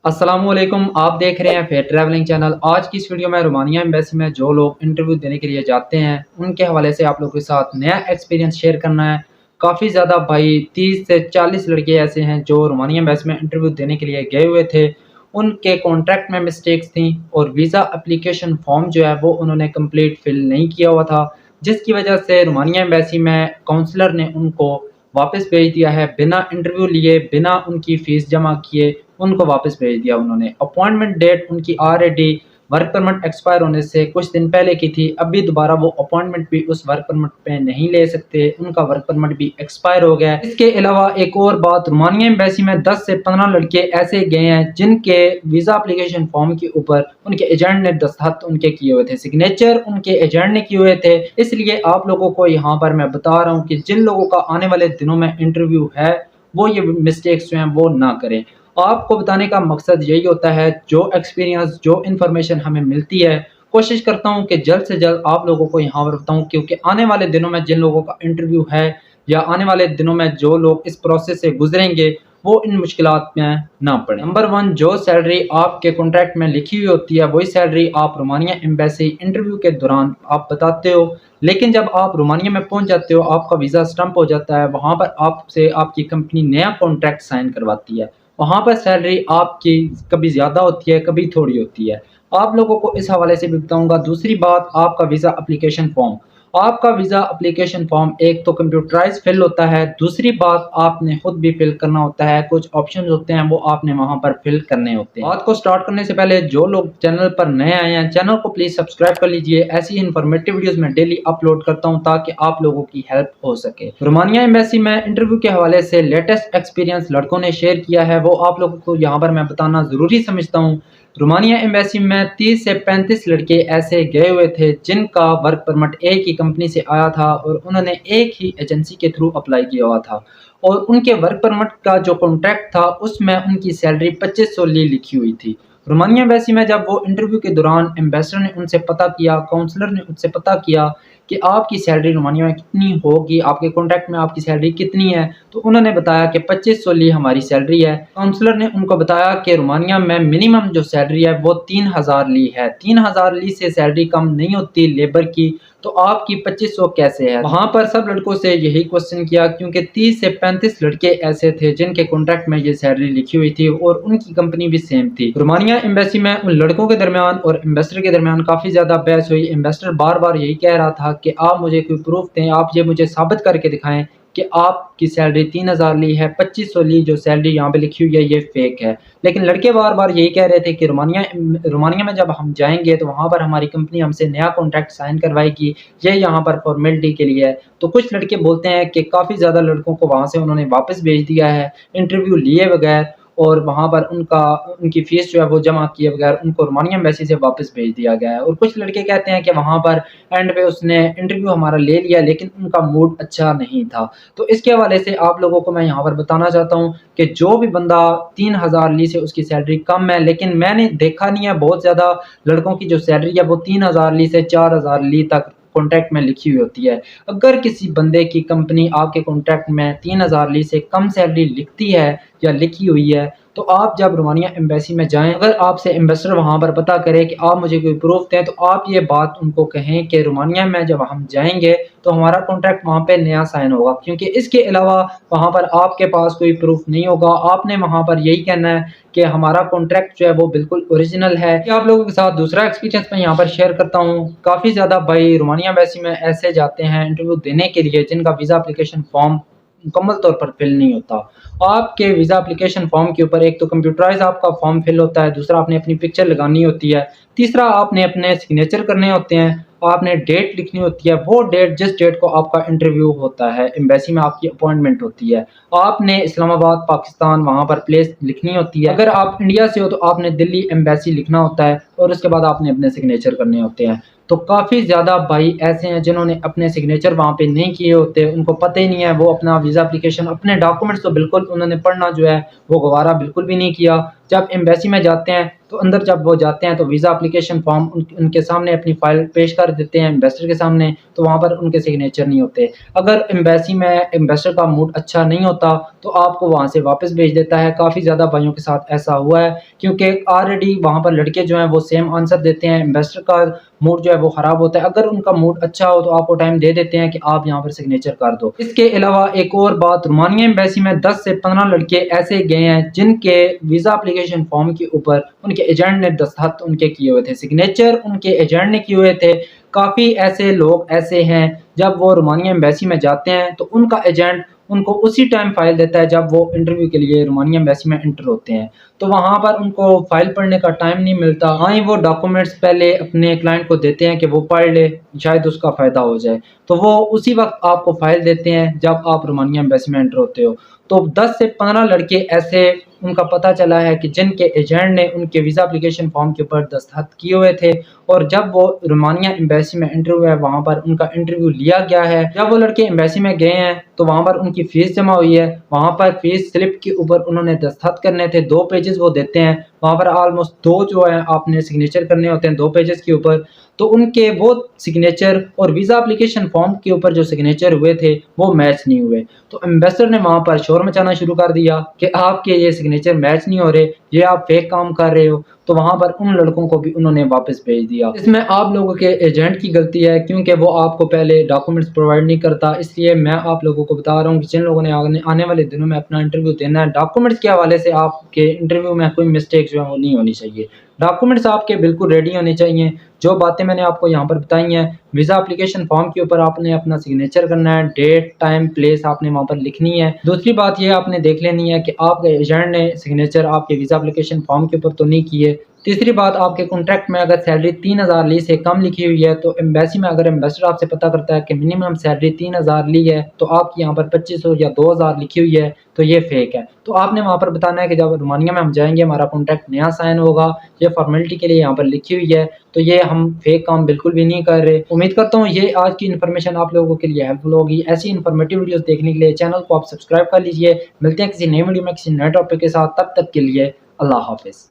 السلام علیکم، آپ دیکھ رہے ہیں فیئر ٹریولنگ چینل۔ آج کی اس ویڈیو میں رومانیہ ایمبیسی میں جو لوگ انٹرویو دینے کے لیے جاتے ہیں ان کے حوالے سے آپ لوگوں کے ساتھ نیا ایکسپیرینس شیئر کرنا ہے۔ کافی زیادہ بھائی 30 سے 40 لڑکے ایسے ہیں جو رومانیہ ایمبیسی میں انٹرویو دینے کے لیے گئے ہوئے تھے۔ ان کے کانٹریکٹ میں مسٹیکس تھیں اور ویزا اپلیکیشن فارم جو ہے وہ انہوں نے کمپلیٹ فل نہیں کیا ہوا تھا، جس کی وجہ سے رومانیہ ایمبیسی میں کونسلر نے ان کو واپس بھیج دیا ہے بنا انٹرویو لیے، بنا ان کی فیس جمع کیے ان کو واپس بھیج دیا انہوں نے۔ اپوائنٹمنٹ ڈیٹ ان کی آلریڈی ورک پرمٹ ایکسپائر ہونے سے کچھ دن پہلے کی تھی، اب بھی دوبارہ وہ اپوائنٹمنٹ بھی اس ورک پرمٹ پہ نہیں لے سکتے، ان کا ورک پرمٹ بھی ایکسپائر ہو گیا ہے۔ اس کے علاوہ ایک اور بات، رومانیہ ایمبیسی میں 10 سے 15 لڑکے ایسے گئے ہیں جن کے ویزا اپلیکیشن فارم کے اوپر ان کے ایجنٹ نے دستخط ان کے کیے ہوئے تھے، سگنیچر ان کے ایجنٹ نے کیے ہوئے تھے۔ اس لیے آپ لوگوں کو یہاں پر میں بتا رہا ہوں کہ جن لوگوں کا آنے والے دنوں میں انٹرویو ہے وہ یہ مسٹیکس جو ہیں وہ نہ کریں۔ آپ کو بتانے کا مقصد یہی ہوتا ہے، جو ایکسپیرینس جو انفارمیشن ہمیں ملتی ہے کوشش کرتا ہوں کہ جلد سے جلد آپ لوگوں کو یہاں پر بتاؤں، کیونکہ آنے والے دنوں میں جن لوگوں کا انٹرویو ہے یا آنے والے دنوں میں جو لوگ اس پروسیس سے گزریں گے وہ ان مشکلات میں نہ پڑیں۔ نمبر 1، جو سیلری آپ کے کانٹریکٹ میں لکھی ہوئی ہوتی ہے وہی سیلری آپ رومانیہ ایمبیسی انٹرویو کے دوران آپ بتاتے ہو، لیکن جب آپ رومانیہ میں پہنچ جاتے ہو، آپ کا ویزا اسٹمپ ہو جاتا ہے، وہاں پر آپ سے آپ کی کمپنی نیا کانٹریکٹ سائن کرواتی ہے، وہاں پر سیلری آپ کی کبھی زیادہ ہوتی ہے کبھی تھوڑی ہوتی ہے۔ آپ لوگوں کو اس حوالے سے بھی بتاؤں گا۔ دوسری بات، آپ کا ویزا اپلیکیشن فارم، آپ کا ویزا اپلیکیشن فارم ایک تو کمپیوٹرائز فل ہوتا ہے، دوسری بات آپ نے خود بھی فل کرنا ہوتا ہے، کچھ آپشنز ہوتے ہیں وہ آپ نے وہاں پر فل کرنے ہوتے ہیں۔ بات کو سٹارٹ کرنے سے پہلے جو لوگ چینل پر نئے آئے ہیں چینل کو پلیز سبسکرائب کر لیجئے، ایسی انفارمیٹیو ویڈیوز میں ڈیلی اپلوڈ کرتا ہوں تاکہ آپ لوگوں کی ہیلپ ہو سکے۔ رومانیہ ایمبیسی میں انٹرویو کے حوالے سے لیٹسٹ ایکسپیرینس لڑکوں نے شیئر کیا ہے، وہ آپ لوگوں کو یہاں پر میں بتانا ضروری سمجھتا ہوں۔ رومانیہ ایمبیسی میں 30 سے 35 لڑکے ایسے گئے ہوئے تھے جن کا ورک پرمٹ ایک ہی کمپنی سے آیا تھا اور انہوں نے ایک ہی ایجنسی کے تھرو اپلائی کیا ہوا تھا، اور ان کے ورک پرمٹ کا جو کانٹریکٹ تھا اس میں ان کی سیلری 2500 لکھی ہوئی تھی۔ رومانیہ ایمبیسی میں جب وہ انٹرویو کے دوران ایمبیسڈر نے ان سے پتہ کیا، کاؤنسلر نے ان سے پتہ کیا کہ آپ کی سیلری رومانیہ میں کتنی ہوگی، آپ کے کانٹریکٹ میں آپ کی سیلری کتنی ہے، تو انہوں نے بتایا کہ 2500 ہماری سیلری ہے۔ کاؤنسلر نے ان کو بتایا کہ رومانیہ میں منیمم جو سیلری ہے وہ 3000 ہے، 3000 سے سیلری کم نہیں ہوتی لیبر کی، تو آپ کی 2500 کیسے ہے؟ وہاں پر سب لڑکوں سے یہی کوسچن کیا، کیونکہ 30 سے 35 لڑکے ایسے تھے جن کے کانٹریکٹ میں یہ سیلری لکھی ہوئی تھی اور ان کی کمپنی بھی سیم تھی۔ رومانیہ ایمبیسی میں ان لڑکوں کے درمیان اور ایمبیسڈر کے درمیان کافی زیادہ بحث ہوئی۔ ایمبیسڈر بار بار یہی کہہ رہا تھا کہ آپ مجھے کوئی پروف دیں، آپ یہ مجھے ثابت کر کے دکھائیں کہ آپ کی سیلری 3000 ہے، 2500 جو سیلری یہاں پہ لکھی ہوئی ہے یہ فیک ہے۔ لیکن لڑکے بار بار یہی کہہ رہے تھے کہ رومانیہ میں جب ہم جائیں گے تو وہاں پر ہماری کمپنی ہم سے نیا کانٹریکٹ سائن کروائے گی، یہ یہاں پر فارمیلٹی کے لیے ہے۔ تو کچھ لڑکے بولتے ہیں کہ کافی زیادہ لڑکوں کو وہاں سے انہوں نے واپس بھیج دیا ہے انٹرویو لیے بغیر، اور وہاں پر ان کی فیس جو ہے وہ جمع کیے بغیر ان کو رومانیہ ایمبیسی سے واپس بھیج دیا گیا ہے۔ اور کچھ لڑکے کہتے ہیں کہ وہاں پر اینڈ پہ اس نے انٹرویو ہمارا لے لیا لیکن ان کا موڈ اچھا نہیں تھا۔ تو اس کے حوالے سے آپ لوگوں کو میں یہاں پر بتانا چاہتا ہوں کہ جو بھی بندہ 3000 سے اس کی سیلری کم ہے، لیکن میں نے دیکھا نہیں ہے بہت زیادہ لڑکوں کی جو سیلری ہے وہ 3000 سے 4000 تک کانٹریکٹ میں لکھی ہوئی ہوتی ہے۔ اگر کسی بندے کی کمپنی آپ کے کانٹریکٹ میں 3000 سے کم سیلری لکھتی ہے یا لکھی ہوئی ہے تو آپ جب رومانیہ ایمبیسی میں جائیں، اگر آپ سے ایمبیسڈر وہاں پر پتہ کرے کہ آپ مجھے کوئی پروف دیں، تو آپ یہ بات ان کو کہیں کہ رومانیہ میں جب ہم جائیں گے تو ہمارا کانٹریکٹ وہاں پہ نیا سائن ہوگا، کیونکہ اس کے علاوہ وہاں پر آپ کے پاس کوئی پروف نہیں ہوگا۔ آپ نے وہاں پر یہی کہنا ہے کہ ہمارا کانٹریکٹ جو ہے وہ بالکل اوریجنل ہے۔ آپ لوگوں کے ساتھ دوسرا ایکسپیرینس میں یہاں پر شیئر کرتا ہوں۔ کافی زیادہ بھائی رومانیہ ایمبیسی میں ایسے جاتے ہیں انٹرویو دینے کے لیے جن کا ویزا اپلیکیشن فارم مکمل طور پر فل نہیں ہوتا۔ آپ کے ویزا اپلیکیشن فارم کے اوپر ایک تو کمپیوٹرائز آپ کا فارم فل ہوتا ہے، دوسرا آپ نے اپنی پکچر لگانی ہوتی ہے، تیسرا آپ نے اپنے سگنیچر کرنے ہوتے ہیں، آپ نے ڈیٹ لکھنی ہوتی ہے، وہ ڈیٹ جس ڈیٹ کو آپ کا انٹرویو ہوتا ہے ایمبیسی میں آپ کی اپوائنٹمنٹ ہوتی ہے، آپ نے اسلام آباد پاکستان وہاں پر پلیس لکھنی ہوتی ہے۔ اگر آپ انڈیا سے ہو تو آپ نے دلی ایمبیسی لکھنا ہوتا ہے اور اس کے بعد آپ نے اپنے سگنیچر کرنے ہوتے ہیں۔ تو کافی زیادہ بھائی ایسے ہیں جنہوں نے اپنے سگنیچر وہاں پہ نہیں کیے ہوتے، ان کو پتہ ہی نہیں ہے، وہ اپنا ویزا اپلیکیشن اپنے ڈاکومنٹس تو بالکل انہوں نے پڑھنا جو ہے وہ گوارا بالکل بھی نہیں کیا۔ جب ایمبیسی میں جاتے ہیں تو اندر جب وہ جاتے ہیں تو ویزا اپلیکیشن فارم ان کے سامنے اپنی فائل پیش کر دیتے ہیں انویسٹر کے سامنے، تو وہاں پر ان کے سگنیچر نہیں ہوتے۔ اگر ایمبیسی میں انویسٹر کا موڈ اچھا نہیں ہوتا تو آپ کو وہاں سے واپس بھیج دیتا ہے۔ کافی زیادہ بھائیوں کے ساتھ ایسا ہوا ہے، کیونکہ آلریڈی وہاں پر لڑکے جو ہیں وہ سیم آنسر دیتے ہیں، انویسٹر کا موڈ جو ہے وہ خراب ہوتا ہے۔ اگر ان کا موڈ اچھا ہو تو آپ کو ٹائم دے دیتے ہیں کہ آپ یہاں پر سگنیچر کر دو۔ اس کے علاوہ ایک اور بات، رومانیہ ایمبیسی میں 10 سے 15 لڑکے ایسے گئے ہیں جن کے ویزا اپلیکیشن فارم کے اوپر ان کے ایجنٹ نے دستخط ان کے کیے ہوئے تھے، سگنیچر ان کے ایجنٹ نے کیے ہوئے تھے۔ کافی ایسے لوگ ایسے ہیں جب وہ رومانیہ ایمبیسی میں جاتے ہیں تو ان کا ایجنٹ ان کو اسی ٹائم فائل دیتا ہے جب وہ انٹرویو کے لیے رومانیہ ایمبیسی میں انٹر ہوتے ہیں، تو وہاں پر ان کو فائل پڑھنے کا ٹائم نہیں ملتا۔ ہاں ہی وہ ڈاکومنٹس پہلے اپنے کلائنٹ کو دیتے ہیں کہ وہ پڑھ لے، شاید اس کا فائدہ ہو جائے، تو وہ اسی وقت آپ کو فائل دیتے ہیں جب آپ رومانیہ ایمبیسی میں انٹر ہوتے ہو۔ تو 10 سے 15 لڑکے ایسے ان کا پتہ چلا ہے کہ جن کے ایجنٹ نے ان کے ویزا اپلیکیشن فارم کے اوپر دستخط کیے ہوئے تھے، اور جب وہ رومانیہ ایمبیسی میں انٹرویو ہے وہاں پر ان کا انٹرویو لیا گیا ہے۔ جب وہ لڑکے ایمبیسی میں گئے ہیں تو وہاں پر ان کی فیس جمع ہوئی ہے، وہاں پر فیس سلپ کے اوپر انہوں نے دستخط کرنے تھے، 2 پیجز وہ دیتے ہیں، وہاں پر آلموسٹ 2 جو ہیں آپ نے سگنیچر کرنے ہوتے ہیں 2 پیجز کے اوپر، تو ان کے وہ سگنیچر اور ویزا اپلیکیشن فارم کے اوپر جو سگنیچر ہوئے تھے وہ میچ نہیں ہوئے۔ تو انویسٹر نے وہاں پر شور مچانا شروع کر دیا کہ آپ کے یہ سگنیچر میچ نہیں ہو رہے، یہ آپ فیک کام کر رہے ہو، تو وہاں پر ان لڑکوں کو بھی انہوں نے واپس بھیج دیا۔ اس میں آپ لوگوں کے ایجنٹ کی غلطی ہے، کیونکہ وہ آپ کو پہلے ڈاکومنٹس پرووائڈ نہیں کرتا۔ اس لیے میں آپ لوگوں کو بتا رہا ہوں کہ جن لوگوں نے آنے والے دنوں میں اپنا انٹرویو دینا ہے، ڈاکومنٹس کے حوالے سے آپ کے انٹرویو میں کوئی مسٹیک جو ہے وہ نہیں ہونی چاہیے۔ ڈاکومنٹس آپ کے بالکل ریڈی ہونے چاہیے۔ جو باتیں میں نے آپ کو یہاں پر بتائی ہیں، ویزا اپلیکیشن فارم کے اوپر آپ نے اپنا سگنیچر کرنا ہے، ڈیٹ ٹائم پلیس آپ نے وہاں پر لکھنی ہے۔ دوسری بات یہ آپ نے دیکھ لینی ہے کہ آپ کے ایجنٹ نے سگنیچر آپ کے ویزا اپلیکیشن فارم کے اوپر تو نہیں کیے۔ تیسری بات، آپ کے کانٹریکٹ میں اگر سیلری 3000 لی سے کم لکھی ہوئی ہے تو ایمبیسی میں اگر انویسٹر آپ سے پتہ کرتا ہے کہ منیمم سیلری 3000 لی ہے تو آپ کی یہاں پر 2500 یا 2000 لکھی ہوئی ہے تو یہ فیک ہے۔ تو آپ نے وہاں پر بتانا ہے کہ جب رومانیہ میں ہم جائیں گے ہمارا کانٹریکٹ نیا سائن ہوگا، یہ فارمیلٹی کے لیے یہاں پر لکھی ہوئی ہے، تو یہ ہم فیک کام بالکل بھی نہیں کر رہے۔ امید کرتا ہوں یہ آج کی انفارمیشن آپ لوگوں کے لیے ہیلپ فل ہوگی۔ ایسی انفارمیٹیو ویڈیوز دیکھنے کے لیے چینل کو آپ سبسکرائب کر لیجئے۔ ملتے ہیں کسی نئی ویڈیو میں کسی نئے ٹاپک کے ساتھ، تب تک کے لیے اللہ حافظ۔